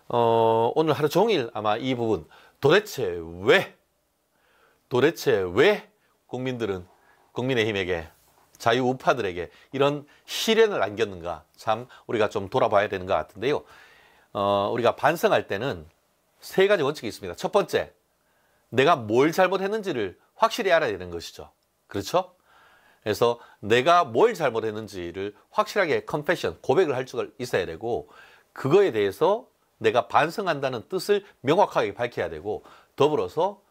오늘 하루 종일 아마 이 부분 도대체 왜 국민들은 국민의힘에게 자유우파들에게 이런 시련을 안겼는가 참 우리가 좀 돌아봐야 되는 것 같은데요. 우리가 반성할 때는 세 가지 원칙이 있습니다. 첫 번째, 내가 뭘 잘못했는지를 확실히 알아야 되는 것이죠. 그렇죠? 그래서 내가 뭘 잘못했는지를 확실하게 컨페션, 고백을 할 수가 있어야 되고, 그거에 대해서 내가 반성한다는 뜻을 명확하게 밝혀야 되고, 더불어서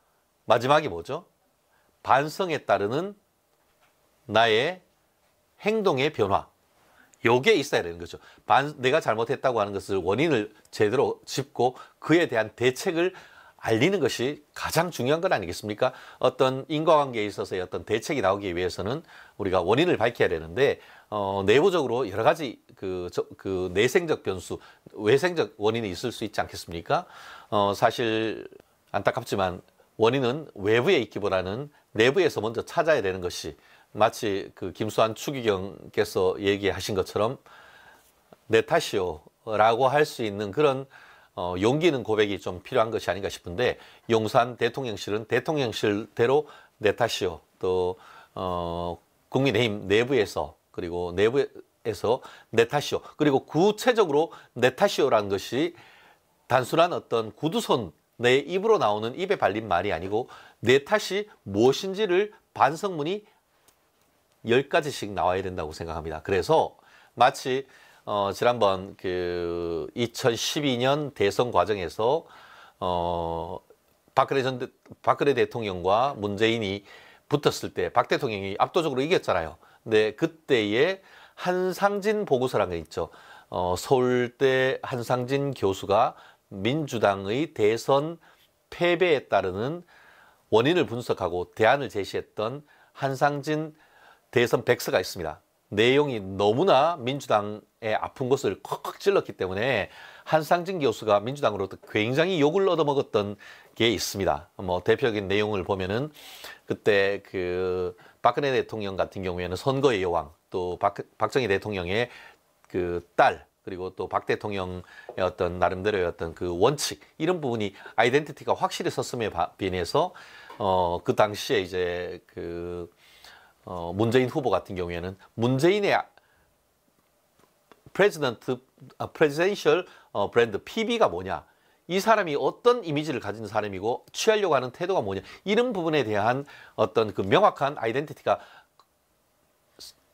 마지막이 뭐죠? 반성에 따르는 나의 행동의 변화. 요게 있어야 되는 거죠. 내가 잘못했다고 하는 것을 원인을 제대로 짚고 그에 대한 대책을 알리는 것이 가장 중요한 것 아니겠습니까? 어떤 인과관계에 있어서의 어떤 대책이 나오기 위해서는 우리가 원인을 밝혀야 되는데, 내부적으로 여러 가지 그 내생적 변수, 외생적 원인이 있을 수 있지 않겠습니까? 사실 안타깝지만 원인은 외부에 있기보다는 내부에서 먼저 찾아야 되는 것이, 마치 그 김수환 추기경께서 얘기하신 것처럼 내 탓이요라고 할 수 있는 그런 용기 있는 고백이 좀 필요한 것이 아닌가 싶은데, 용산 대통령실은 대통령실대로 내 탓이요, 또 국민의힘 내부에서, 그리고 내부에서 내 탓이요, 그리고 구체적으로 내 탓이요라는 것이 단순한 어떤 구두손, 내 입으로 나오는 입에 발린 말이 아니고 내 탓이 무엇인지를 반성문이 10가지씩 나와야 된다고 생각합니다. 그래서 마치 지난번 그 2012년 대선 과정에서 박근혜 대통령과 문재인이 붙었을 때 박 대통령이 압도적으로 이겼잖아요. 근데 그때의 한상진 보고서라는 게 있죠. 서울대 한상진 교수가 민주당의 대선 패배에 따르는 원인을 분석하고 대안을 제시했던 한상진 대선 백서가 있습니다. 내용이 너무나 민주당의 아픈 것을 콕콕 찔렀기 때문에 한상진 교수가 민주당으로부터 굉장히 욕을 얻어먹었던 게 있습니다. 뭐 대표적인 내용을 보면은 그때 그 박근혜 대통령 같은 경우에는 선거의 여왕, 또 박정희 대통령의 그 딸, 그리고 또 박 대통령의 어떤 나름대로의 어떤 그 원칙, 이런 부분이 아이덴티티가 확실히 섰음에 비해서 그 당시에 이제 그 문재인 후보 같은 경우에는 문재인의 프레지던셜 브랜드 PB가 뭐냐, 이 사람이 어떤 이미지를 가진 사람이고 취하려고 하는 태도가 뭐냐, 이런 부분에 대한 어떤 그 명확한 아이덴티티가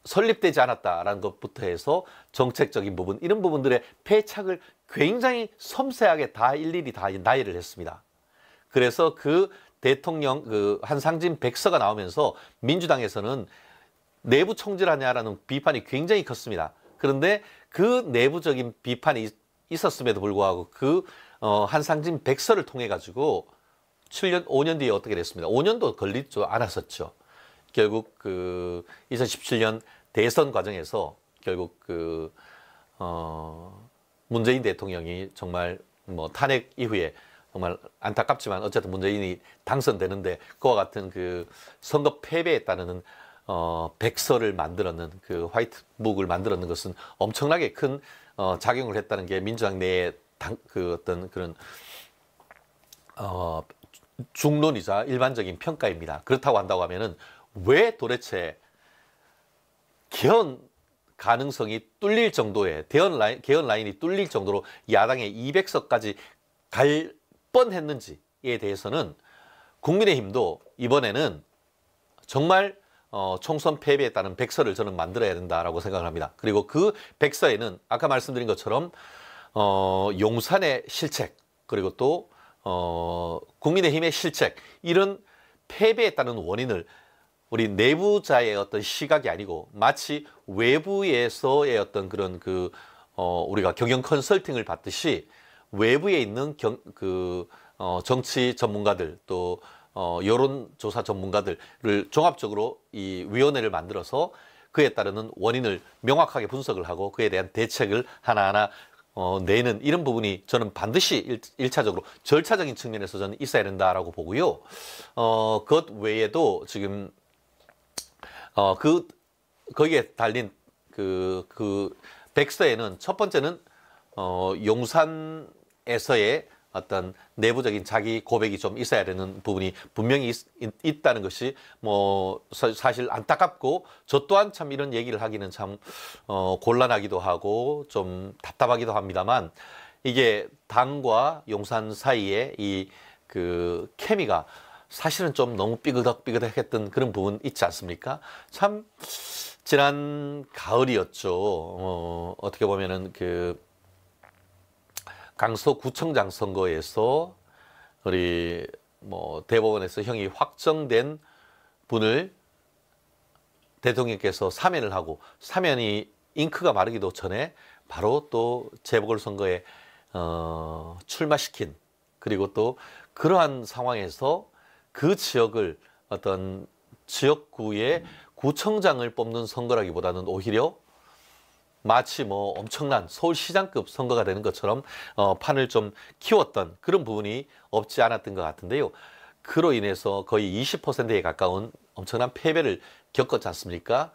설립되지 않았다라는 것부터 해서 정책적인 부분, 이런 부분들의 패착을 굉장히 섬세하게 다 일일이 다 나열을 했습니다. 그래서 그 대통령 그 한상진 백서가 나오면서 민주당에서는 내부 총질하냐라는 비판이 굉장히 컸습니다. 그런데 그 내부적인 비판이 있었음에도 불구하고 그 한상진 백서를 통해 가지고 7년, 5년 뒤에 어떻게 됐습니다. 5년도 걸리지 않았었죠. 결국 그 2017년 대선 과정에서 결국 그 문재인 대통령이 정말 뭐 탄핵 이후에 정말 안타깝지만 어쨌든 문재인이 당선되는데, 그와 같은 그 선거 패배에 따르는 백서를 만들었는, 그 화이트북을 만들었는 것은 엄청나게 큰 작용을 했다는 게 민주당 내의 그 어떤 그런 중론이자 일반적인 평가입니다. 그렇다고 한다고 하면은 왜 도대체 개헌 가능성이 뚫릴 정도의 개헌 라인이 뚫릴 정도로 야당의 200석까지 갈 뻔했는지에 대해서는 국민의힘도 이번에는 정말 총선 패배에 따른 백서를 저는 만들어야 된다라고 생각을 합니다. 그리고 그 백서에는 아까 말씀드린 것처럼 용산의 실책, 그리고 또 국민의힘의 실책, 이런 패배에 따른 원인을 우리 내부자의 어떤 시각이 아니고 마치 외부에서의 어떤 그런 그 우리가 경영 컨설팅을 받듯이 외부에 있는 정치 전문가들, 또 여론조사 전문가들을 종합적으로 이 위원회를 만들어서 그에 따르는 원인을 명확하게 분석을 하고 그에 대한 대책을 하나하나 내는, 이런 부분이 저는 반드시 1차적으로 절차적인 측면에서 저는 있어야 된다라고 보고요. 그것 외에도 지금 거기에 달린 그 백서에는 첫 번째는 용산에 당에서의 어떤 내부적인 자기 고백이 좀 있어야 되는 부분이 분명히 있다는 것이 뭐 사실 안타깝고, 저 또한 참 이런 얘기를 하기는 참 곤란하기도 하고 좀 답답하기도 합니다만, 이게 당과 용산 사이에 이 그 케미가 사실은 좀 너무 삐그덕삐그덕했던 그런 부분 있지 않습니까? 참 지난 가을이었죠. 어떻게 보면은 그 강서구청장 선거에서 우리 뭐 대법원에서 형이 확정된 분을 대통령께서 사면을 하고, 사면이 잉크가 마르기도 전에 바로 또 재보궐선거에 출마시킨, 그리고 또 그러한 상황에서 그 지역을 어떤 지역구의 구청장을 뽑는 선거라기보다는 오히려 마치 뭐 엄청난 서울시장급 선거가 되는 것처럼 판을 좀 키웠던 그런 부분이 없지 않았던 것 같은데요. 그로 인해서 거의 20%에 가까운 엄청난 패배를 겪었지 않습니까?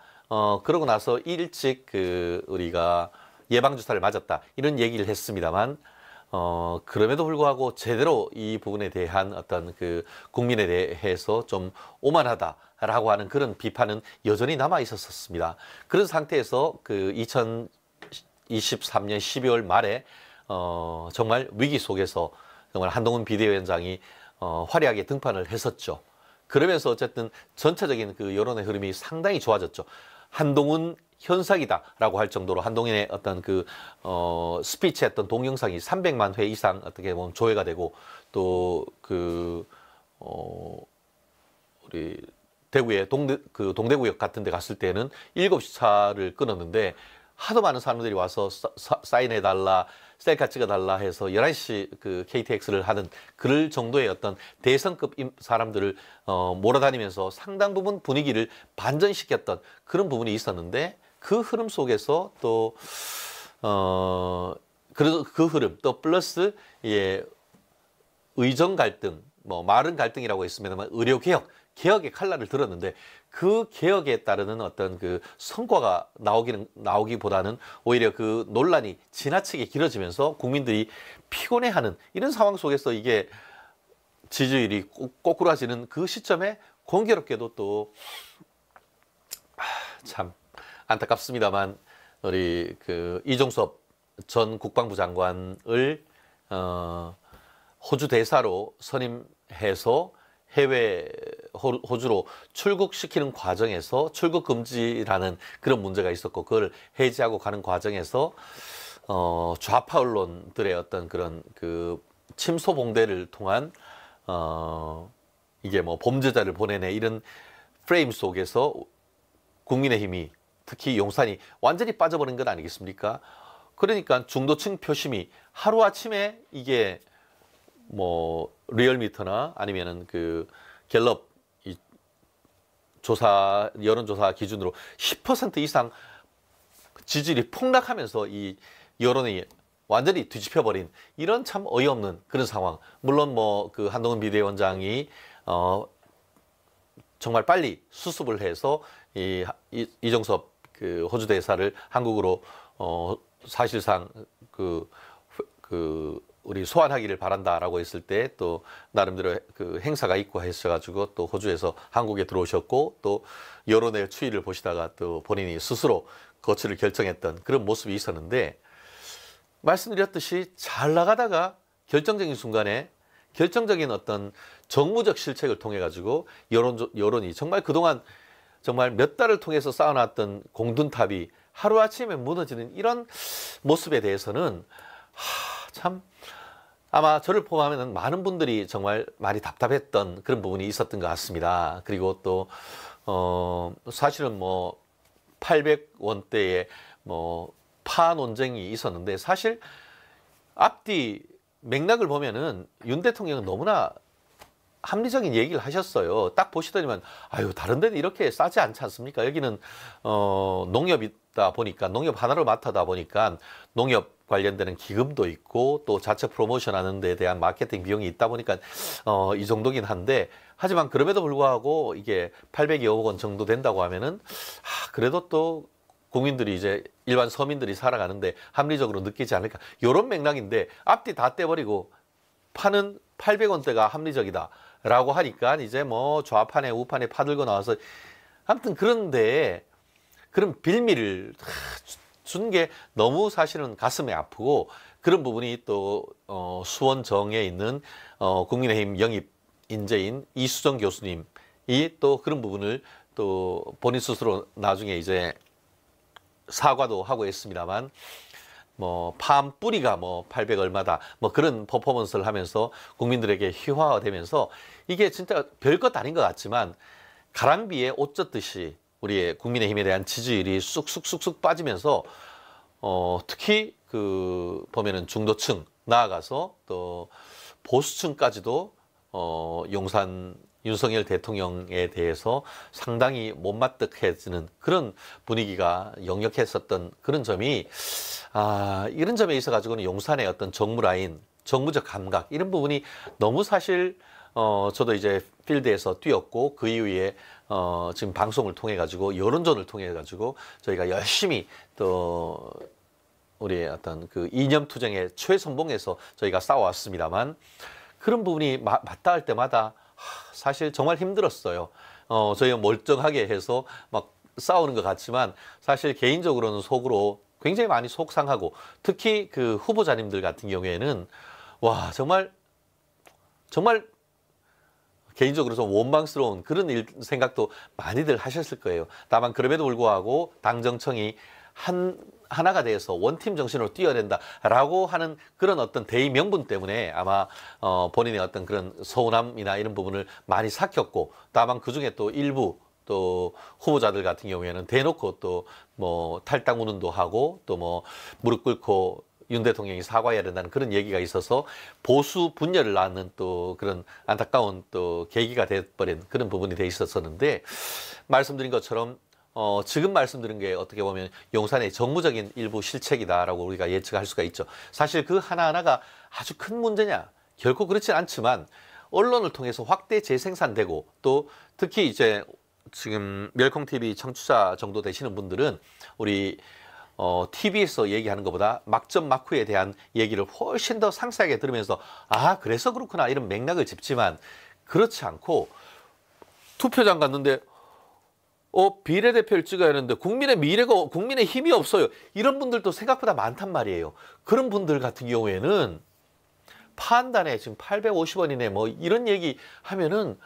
그러고 나서 일찍 우리가 예방주사를 맞았다, 이런 얘기를 했습니다만, 그럼에도 불구하고 제대로 이 부분에 대한 어떤 그 국민에 대해서 좀 오만하다라고 하는 그런 비판은 여전히 남아 있었습니다. 그런 상태에서 그 2023년 12월 말에 정말 위기 속에서 정말 한동훈 비대위원장이 화려하게 등판을 했었죠. 그러면서 어쨌든 전체적인 그 여론의 흐름이 상당히 좋아졌죠. 한동훈 현상이다라고 할 정도로 한동훈의 어떤 그 스피치했던 동영상이 300만 회 이상 어떻게 보면 조회가 되고, 또 우리 대구의 동대구역 같은 데 갔을 때는 7시 차를 끊었는데 하도 많은 사람들이 와서 사인해달라, 셀카 찍어달라 해서 11시 그 KTX를 하는 그럴 정도의 어떤 대성급 사람들을 몰아다니면서 상당 부분 분위기를 반전시켰던 그런 부분이 있었는데, 그 흐름 속에서 또 그래서 그 흐름 또 플러스 의정 갈등, 뭐 말은 갈등이라고 했습니다만 개혁의 칼날을 들었는데, 그 개혁에 따르는 어떤 그 성과가 나오기보다는 오히려 그 논란이 지나치게 길어지면서 국민들이 피곤해하는 이런 상황 속에서 이게 지지율이 꼬꾸라지는 그 시점에 공교롭게도 또 참 안타깝습니다만 우리 그 이종섭 전 국방부 장관을 호주 대사로 선임해서 해외 호주로 출국시키는 과정에서 출국 금지라는 그런 문제가 있었고, 그걸 해지하고 가는 과정에서 좌파 언론들의 어떤 그런 그 침소봉대를 통한 이게 뭐 범죄자를 보내네, 이런 프레임 속에서 국민의힘이, 특히 용산이 완전히 빠져버린 건 아니겠습니까? 그러니까 중도층 표심이 하루아침에 이게 뭐 리얼미터나 아니면은 그 갤럽 여론조사 기준으로 10% 이상 지지율이 폭락하면서 이 여론이 완전히 뒤집혀버린 이런 참 어이없는 그런 상황. 물론 뭐 그 한동훈 비대위원장이 정말 빨리 수습을 해서 이종섭 그 호주 대사를 한국으로 사실상 우리 소환하기를 바란다라고 했을 때 또 나름대로 그 행사가 있고 하셔가지고 또 호주에서 한국에 들어오셨고, 또 여론의 추이를 보시다가 또 본인이 스스로 거취를 결정했던 그런 모습이 있었는데, 말씀드렸듯이 잘 나가다가 결정적인 순간에 결정적인 어떤 정무적 실책을 통해 가지고 여론이 정말 그동안 정말 몇 달을 통해서 쌓아놨던 공든탑이 하루아침에 무너지는 이런 모습에 대해서는 참 아마 저를 포함하면 많은 분들이 정말 많이 답답했던 그런 부분이 있었던 것 같습니다. 그리고 또 사실은 뭐 800원대의 뭐 파 논쟁이 있었는데, 사실 앞뒤 맥락을 보면은 윤 대통령은 너무나 합리적인 얘기를 하셨어요. 딱 보시더니만 아유, 다른 데는 이렇게 싸지 않지 않습니까? 여기는 농협이다 보니까, 농협 하나로 맡아다 보니까 농협 관련되는 기금도 있고 또 자체 프로모션 하는 데 대한 마케팅 비용이 있다 보니까 이 정도긴 한데, 하지만 그럼에도 불구하고 이게 800여억 원 정도 된다고 하면은 그래도 또 국민들이 이제 일반 서민들이 살아가는데 합리적으로 느끼지 않을까. 이런 맥락인데 앞뒤 다 떼버리고 파는 800원대가 합리적이다 라고 하니까 이제 뭐 좌판에 우판에 파들고 나와서 아무튼 그런데 그런 빌미를 준 게 너무 사실은 가슴에 아프고 그런 부분이 또 수원정에 있는 국민의힘 영입 인재인 이수정 교수님이 또 그런 부분을 또 본인 스스로 나중에 이제 사과도 하고 했습니다만 뭐 팜 뿌리가 뭐 800 얼마다 뭐 그런 퍼포먼스를 하면서 국민들에게 희화화되면서 이게 진짜 별것 아닌 것 같지만 가랑비에 옷 젖듯이 우리의 국민의힘에 대한 지지율이 쑥쑥쑥쑥 빠지면서 특히 그 보면은 중도층 나아가서 또 보수층까지도 용산 윤석열 대통령에 대해서 상당히 못마땅해지는 그런 분위기가 역력했었던 그런 점이 이런 점에 있어 가지고는 용산의 어떤 정무 라인, 정무적 감각 이런 부분이 너무 사실 저도 이제 필드에서 뛰었고 그 이후에 지금 방송을 통해 가지고 여론전을 통해 가지고 저희가 열심히 또 우리의 어떤 그 이념 투쟁의 최선봉에서 저희가 싸워왔습니다만 그런 부분이 맞닿을 때마다 사실 정말 힘들었어요. 저희가 멀쩡하게 해서 막 싸우는 것 같지만 사실 개인적으로는 속으로 굉장히 많이 속상하고 특히 그 후보자님들 같은 경우에는 와 정말 개인적으로 좀 원망스러운 그런 생각도 많이들 하셨을 거예요. 다만 그럼에도 불구하고 당정청이 하나가 돼서 원팀 정신으로 뛰어야 된다라고 하는 그런 어떤 대의 명분 때문에 아마 본인의 어떤 그런 서운함이나 이런 부분을 많이 삭혔고 다만 그중에 또 일부 또 후보자들 같은 경우에는 대놓고 또 뭐 탈당 운운도 하고 또 뭐 무릎 꿇고 윤 대통령이 사과해야 된다는 그런 얘기가 있어서 보수 분열을 낳는 또 그런 안타까운 또 계기가 돼버린 그런 부분이 돼 있었었는데 말씀드린 것처럼 지금 말씀드린 게 어떻게 보면 용산의 정무적인 일부 실책이다라고 우리가 예측할 수가 있죠. 사실 그 하나하나가 아주 큰 문제냐? 결코 그렇진 않지만 언론을 통해서 확대 재생산되고 또 특히 이제 지금 멸콩TV 청취자 정도 되시는 분들은 우리 TV에서 얘기하는 것보다 막전 막후에 대한 얘기를 훨씬 더 상세하게 들으면서 그래서 그렇구나 이런 맥락을 짚지만 그렇지 않고 투표장 갔는데 비례대표를 찍어야 하는데 국민의 힘이 없어요. 이런 분들도 생각보다 많단 말이에요. 그런 분들 같은 경우에는 판단에 지금 850원이네 뭐 이런 얘기 하면은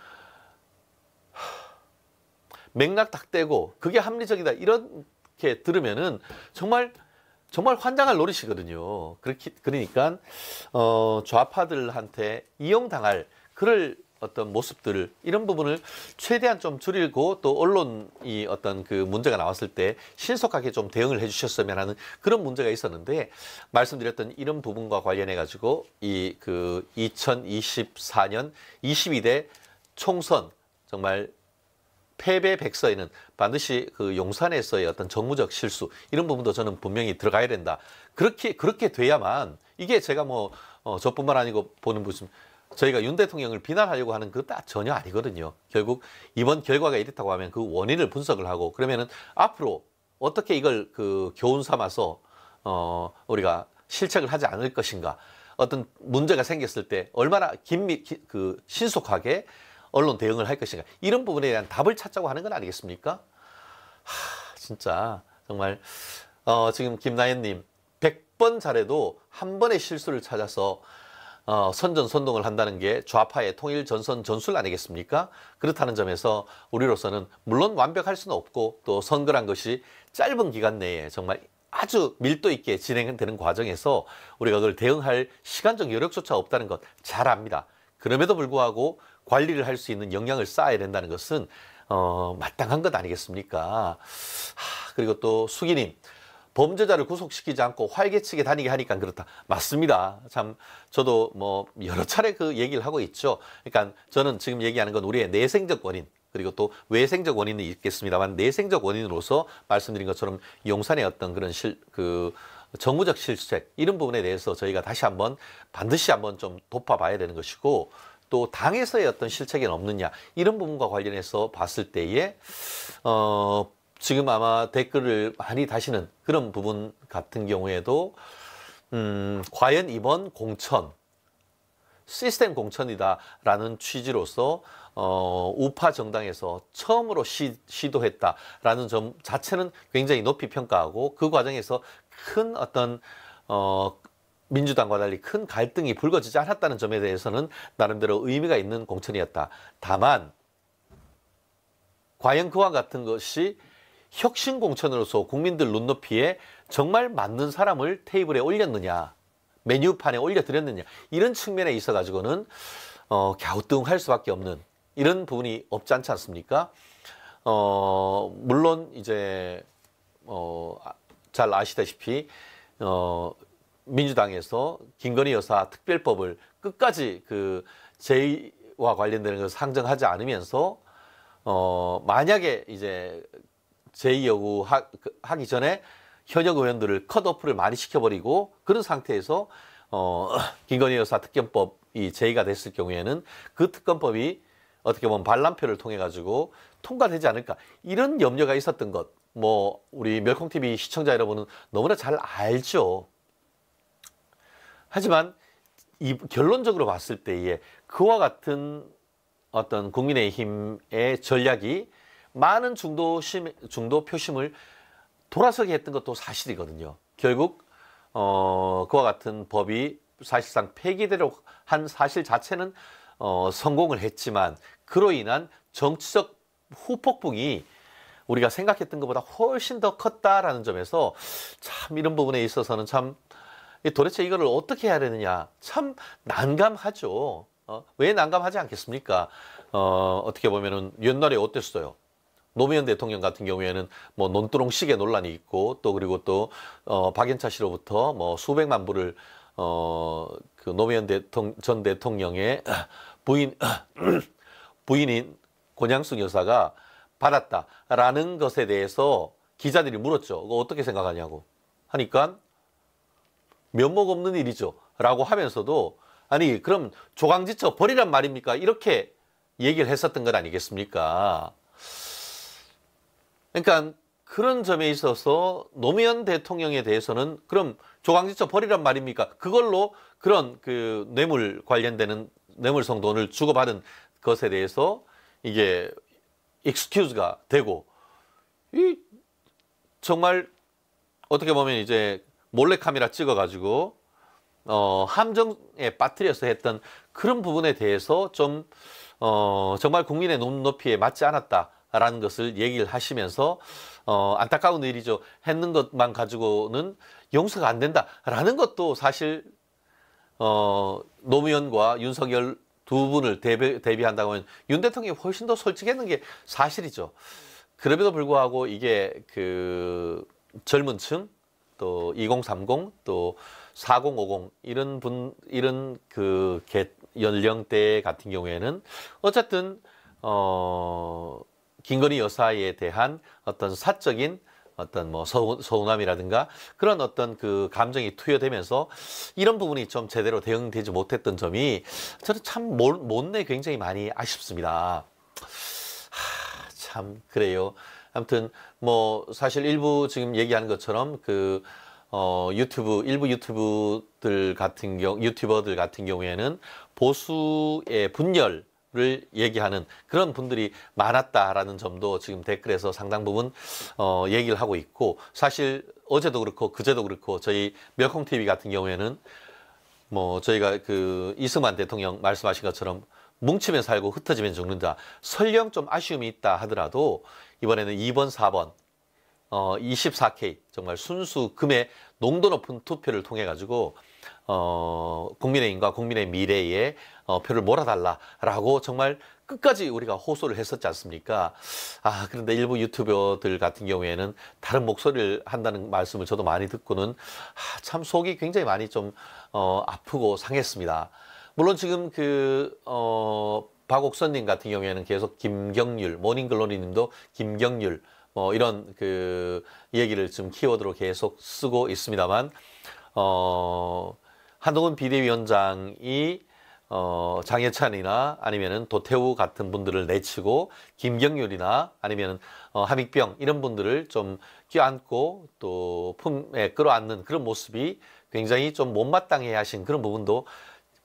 맥락 딱 떼고 그게 합리적이다 이렇게 들으면은 정말 환장할 노릇이거든요. 그러니까 좌파들한테 이용당할 그럴 어떤 모습들을 이런 부분을 최대한 좀 줄이고 또 언론이 어떤 그 문제가 나왔을 때 신속하게 좀 대응을 해주셨으면 하는 그런 문제가 있었는데 말씀드렸던 이런 부분과 관련해 가지고 이 그 2024년 22대 총선 정말 패배 백서에는 반드시 그 용산에서의 어떤 정무적 실수 이런 부분도 저는 분명히 들어가야 된다. 그렇게 돼야만 이게 제가 뭐 저뿐만 아니고 보는 무슨 저희가 윤 대통령을 비난하려고 하는 그거 전혀 아니거든요. 결국 이번 결과가 이렇다고 하면 그 원인을 분석을 하고 그러면은 앞으로 어떻게 이걸 그 교훈 삼아서 우리가 실책을 하지 않을 것인가. 어떤 문제가 생겼을 때 얼마나 신속하게 언론 대응을 할 것인가. 이런 부분에 대한 답을 찾자고 하는 건 아니겠습니까? 진짜 정말 지금 김나연님 100번 잘해도 한 번의 실수를 찾아서 선전선동을 한다는 게 좌파의 통일 전선 전술 아니겠습니까? 그렇다는 점에서 우리로서는 물론 완벽할 수는 없고 또 선거란 것이 짧은 기간 내에 정말 아주 밀도 있게 진행되는 과정에서 우리가 그걸 대응할 시간적 여력조차 없다는 것 잘 압니다. 그럼에도 불구하고 관리를 할 수 있는 역량을 쌓아야 된다는 것은 마땅한 것 아니겠습니까? 그리고 또 수기님 범죄자를 구속시키지 않고 활개치게 다니게 하니까 그렇다. 맞습니다. 참 저도 뭐 여러 차례 그 얘기를 하고 있죠. 그러니까 저는 지금 얘기하는 건 우리의 내생적 원인 그리고 또 외생적 원인이 있겠습니다만 내생적 원인으로서 말씀드린 것처럼 용산의 어떤 그런 정무적 실책 이런 부분에 대해서 저희가 반드시 한번 좀 돋봐봐야 되는 것이고 또 당에서의 어떤 실책이 없느냐 이런 부분과 관련해서 봤을 때에 지금 아마 댓글을 많이 다시는 그런 부분 같은 경우에도 과연 이번 공천 시스템 공천이다라는 취지로서 우파 정당에서 처음으로 시도했다라는 점 자체는 굉장히 높이 평가하고 그 과정에서 큰 어떤 민주당과 달리 큰 갈등이 불거지지 않았다는 점에 대해서는 나름대로 의미가 있는 공천이었다. 다만 과연 그와 같은 것이 혁신 공천으로서 국민들 눈높이에 정말 맞는 사람을 테이블에 올렸느냐, 메뉴판에 올려드렸느냐, 이런 측면에 있어 가지고는 갸우뚱할 수밖에 없는 이런 부분이 없지 않지 않습니까? 물론 이제 잘 아시다시피 민주당에서 김건희 여사 특별법을 끝까지 그 제의와 관련되는 것을 상정하지 않으면서 만약에 이제 제의 요구하기 전에 현역 의원들을 컷오프를 많이 시켜버리고 그런 상태에서 김건희 여사 특검법이 제의가 됐을 경우에는 그 특검법이 어떻게 보면 반란표를 통해 가지고 통과되지 않을까, 이런 염려가 있었던 것, 뭐 우리 멸콩TV 시청자 여러분은 너무나 잘 알죠. 하지만 결론적으로 봤을 때에 그와 같은 어떤 국민의힘의 전략이 많은 중도 표심을 돌아서게 했던 것도 사실이거든요. 결국 그와 같은 법이 사실상 폐기되도록 한 사실 자체는 성공을 했지만 그로 인한 정치적 후폭풍이 우리가 생각했던 것보다 훨씬 더 컸다라는 점에서 참 이런 부분에 있어서는 참 도대체 이거를 어떻게 해야 되느냐 참 난감하죠. 왜 난감하지 않겠습니까? 어떻게 보면은 옛날에 어땠어요? 노무현 대통령 같은 경우에는 뭐 논두렁 시계 논란이 있고 또 그리고 또 박연차 씨로부터 뭐 수백만 불을 그 노무현 전 대통령의 부인인 권양숙 여사가 받았다라는 것에 대해서 기자들이 물었죠. 그거 어떻게 생각하냐고 하니까 면목 없는 일이죠 라고 하면서도 아니 그럼 조강지처 버리란 말입니까? 이렇게 얘기를 했었던 것 아니겠습니까? 그러니까 그런 점에 있어서 노무현 대통령에 대해서는 그럼 조강지처 버리란 말입니까? 그걸로 그런 그 뇌물 관련되는 뇌물성 돈을 주고받은 것에 대해서 이게 익스큐즈가 되고 이 정말 어떻게 보면 이제 몰래카메라 찍어가지고 함정에 빠뜨려서 했던 그런 부분에 대해서 좀 정말 국민의 눈높이에 맞지 않았다라는 것을 얘기를 하시면서 안타까운 일이죠. 했는 것만 가지고는 용서가 안 된다라는 것도 사실 노무현과 윤석열 두 분을 대비한다고 하면 윤 대통령이 훨씬 더 솔직했는 게 사실이죠. 그럼에도 불구하고 이게 그 젊은 층, 또 2030, 또 4050 이런 그 연령대 같은 경우에는 어쨌든 김건희 여사에 대한 어떤 사적인 어떤 뭐 서운함이라든가 그런 어떤 그 감정이 투여되면서 이런 부분이 좀 제대로 대응되지 못했던 점이 저는 참 못내 굉장히 많이 아쉽습니다. 참 그래요. 아무튼 뭐 사실 일부 지금 얘기하는 것처럼 그 일부 유튜버들 같은 경우에는 보수의 분열을 얘기하는 그런 분들이 많았다라는 점도 지금 댓글에서 상당 부분 얘기를 하고 있고, 사실 어제도 그렇고 그제도 그렇고 저희 멸콩TV 같은 경우에는 뭐 저희가 그 이승만 대통령 말씀하신 것처럼 뭉치면 살고 흩어지면 죽는다. 설령 좀 아쉬움이 있다 하더라도 이번에는 2번, 4번 24K 정말 순수 금의 농도 높은 투표를 통해 가지고 국민의힘과 국민의 미래에 표를 몰아달라라고 정말 끝까지 우리가 호소를 했었지 않습니까? 그런데 일부 유튜버들 같은 경우에는 다른 목소리를 한다는 말씀을 저도 많이 듣고는 참 속이 굉장히 많이 좀 아프고 상했습니다. 물론 지금 그 박옥선님 같은 경우에는 계속 김경률, 모닝글로리님도 김경률 뭐 이런 그 얘기를 지금 키워드로 계속 쓰고 있습니다만 한동훈 비대위원장이 장해찬이나 아니면은 도태우 같은 분들을 내치고 김경률이나 아니면은 함익병 이런 분들을 좀 껴안고 또 품에 끌어안는 그런 모습이 굉장히 좀 못마땅해 하신 그런 부분도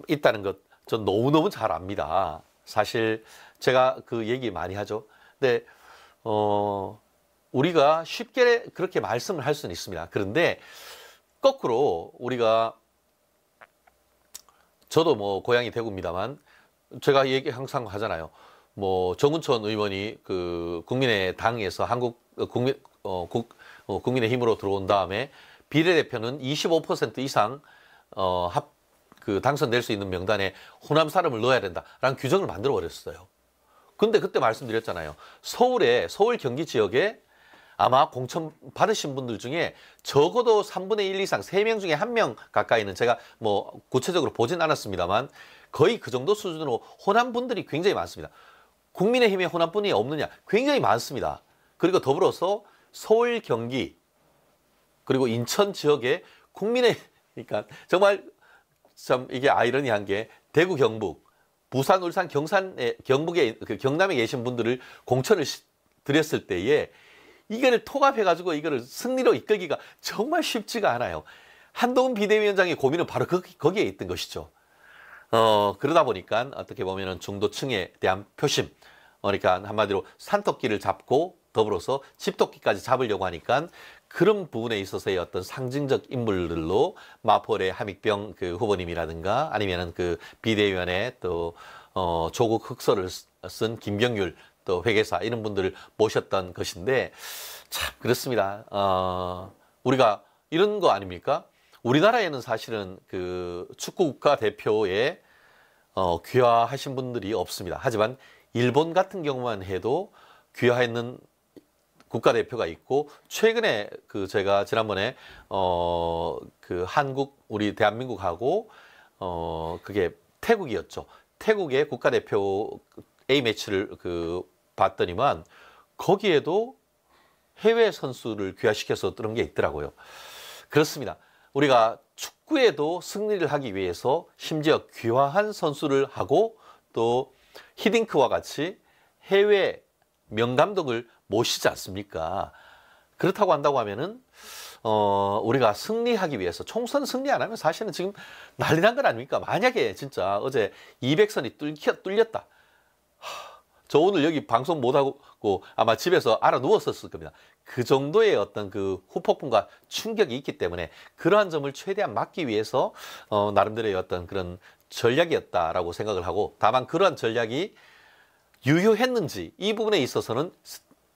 있다는 것 전 너무너무 잘 압니다. 사실 제가 그 얘기 많이 하죠. 근데 우리가 쉽게 그렇게 말씀을 할 수는 있습니다. 그런데 거꾸로 우리가 저도 뭐 고향이 대구입니다만 제가 얘기 항상 하잖아요. 뭐 정운천 의원이 그 국민의당에서 국민의힘으로 들어온 다음에 비례대표는 25% 이상 당선될 수 있는 명단에 호남 사람을 넣어야 된다라는 규정을 만들어 버렸어요. 근데 그때 말씀드렸잖아요. 서울 경기 지역에 아마 공천 받으신 분들 중에 적어도 3분의 1 이상, 3명 중에 1명 가까이는 제가 뭐 구체적으로 보진 않았습니다만 거의 그 정도 수준으로 호남 분들이 굉장히 많습니다. 국민의힘에 호남 분이 없느냐? 굉장히 많습니다. 그리고 더불어서 서울, 경기, 그리고 인천 지역에 그러니까 정말 참 이게 아이러니한 게 대구, 경북, 부산, 울산, 경북에, 경남에 계신 분들을 공천을 드렸을 때에 이거를 통합해가지고 이거를 승리로 이끌기가 정말 쉽지가 않아요. 한동훈 비대위원장의 고민은 바로 거기에 있던 것이죠. 그러다 보니까 어떻게 보면은 중도층에 대한 표심, 그러니까 한마디로 산토끼를 잡고 더불어서 집토끼까지 잡으려고 하니까 그런 부분에 있어서의 어떤 상징적 인물들로 마포의 함익병 그 후보님이라든가 아니면은 그 비대위원회 또 조국 흑서를 쓴 김경률 또 회계사 이런 분들을 모셨던 것인데 참 그렇습니다. 우리가 이런 거 아닙니까? 우리나라에는 사실은 그 축구 국가대표에 귀화하신 분들이 없습니다. 하지만 일본 같은 경우만 해도 귀화했는 국가대표가 있고 최근에 그 제가 지난번에 그 우리 대한민국하고 그게 태국이었죠. 태국의 국가대표 A매치를 봤더니만 거기에도 해외 선수를 귀화시켜서 그런 게 있더라고요. 그렇습니다. 우리가 축구에도 승리를 하기 위해서 심지어 귀화한 선수를 하고 또 히딩크와 같이 해외 명감독을 모시지 않습니까? 그렇다고 한다고 하면은 우리가 승리하기 위해서 총선 승리 안 하면 사실은 지금 난리 난 건 아닙니까? 만약에 진짜 어제 200선이 뚫렸다. 저 오늘 여기 방송 못하고 아마 집에서 알아 누웠었을 겁니다. 그 정도의 어떤 그 후폭풍과 충격이 있기 때문에 그러한 점을 최대한 막기 위해서 나름대로의 어떤 그런 전략이었다라고 생각을 하고 다만 그러한 전략이 유효했는지 이 부분에 있어서는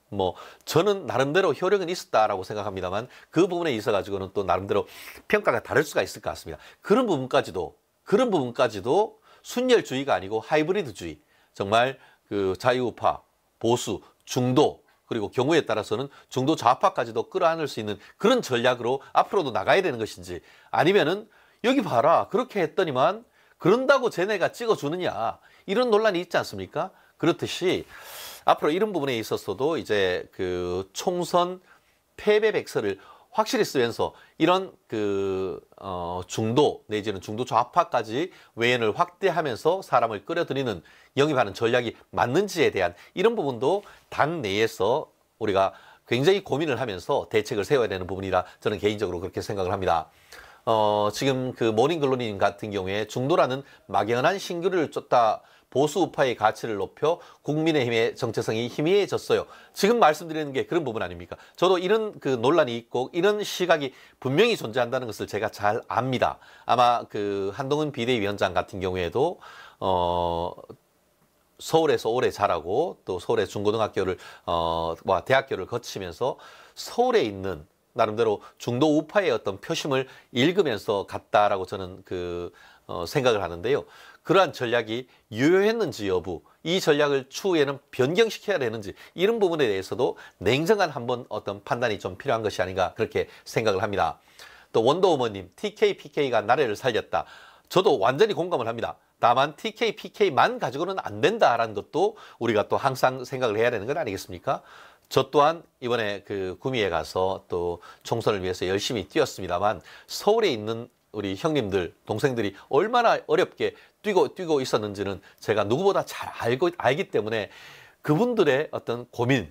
뭐 저는 나름대로 효력은 있었다라고 생각합니다만 그 부분에 있어 가지고는 또 나름대로 평가가 다를 수가 있을 것 같습니다. 그런 부분까지도 순혈주의가 아니고 하이브리드주의, 정말 그 자유우파, 보수, 중도 그리고 경우에 따라서는 중도 좌파까지도 끌어안을 수 있는 그런 전략으로 앞으로도 나가야 되는 것인지 아니면은 여기 봐라 그렇게 했더니만 그런다고 쟤네가 찍어주느냐 이런 논란이 있지 않습니까? 그렇듯이 앞으로 이런 부분에 있어서도 이제 그 총선 패배 백서를 확실히 쓰면서 이런 중도 내지는 중도 좌파까지 외연을 확대하면서 사람을 끌어들이는 영입하는 전략이 맞는지에 대한 이런 부분도 당 내에서 우리가 굉장히 고민을 하면서 대책을 세워야 되는 부분이라 저는 개인적으로 그렇게 생각을 합니다. 지금 그 모닝글로님 같은 경우에 중도라는 막연한 신규를 쫓다 보수 우파의 가치를 높여 국민의힘의 정체성이 희미해졌어요. 지금 말씀드리는 게 그런 부분 아닙니까? 저도 이런 그 논란이 있고 이런 시각이 분명히 존재한다는 것을 제가 잘 압니다. 아마 그 한동훈 비대위원장 같은 경우에도 서울에서 오래 자라고 또 서울의 중고등학교를 대학교를 거치면서 서울에 있는 나름대로 중도 우파의 어떤 표심을 읽으면서 갔다라고 저는 생각을 하는데요. 그러한 전략이 유효했는지 여부, 이 전략을 추후에는 변경시켜야 되는지 이런 부분에 대해서도 냉정한 한번 어떤 판단이 좀 필요한 것이 아닌가 그렇게 생각을 합니다. 또 원더우먼님, TK, PK가 나라를 살렸다. 저도 완전히 공감을 합니다. 다만 TK, PK만 가지고는 안 된다라는 것도 우리가 또 항상 생각을 해야 되는 건 아니겠습니까? 저 또한 이번에 그 구미에 가서 또 총선을 위해서 열심히 뛰었습니다만 서울에 있는 우리 형님들, 동생들이 얼마나 어렵게 뛰고 있었는지는 제가 누구보다 잘 알기 때문에 그분들의 어떤 고민,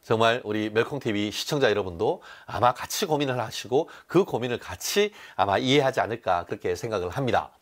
정말 우리 멜콩TV 시청자 여러분도 아마 같이 고민을 하시고 그 고민을 같이 아마 이해하지 않을까 그렇게 생각을 합니다.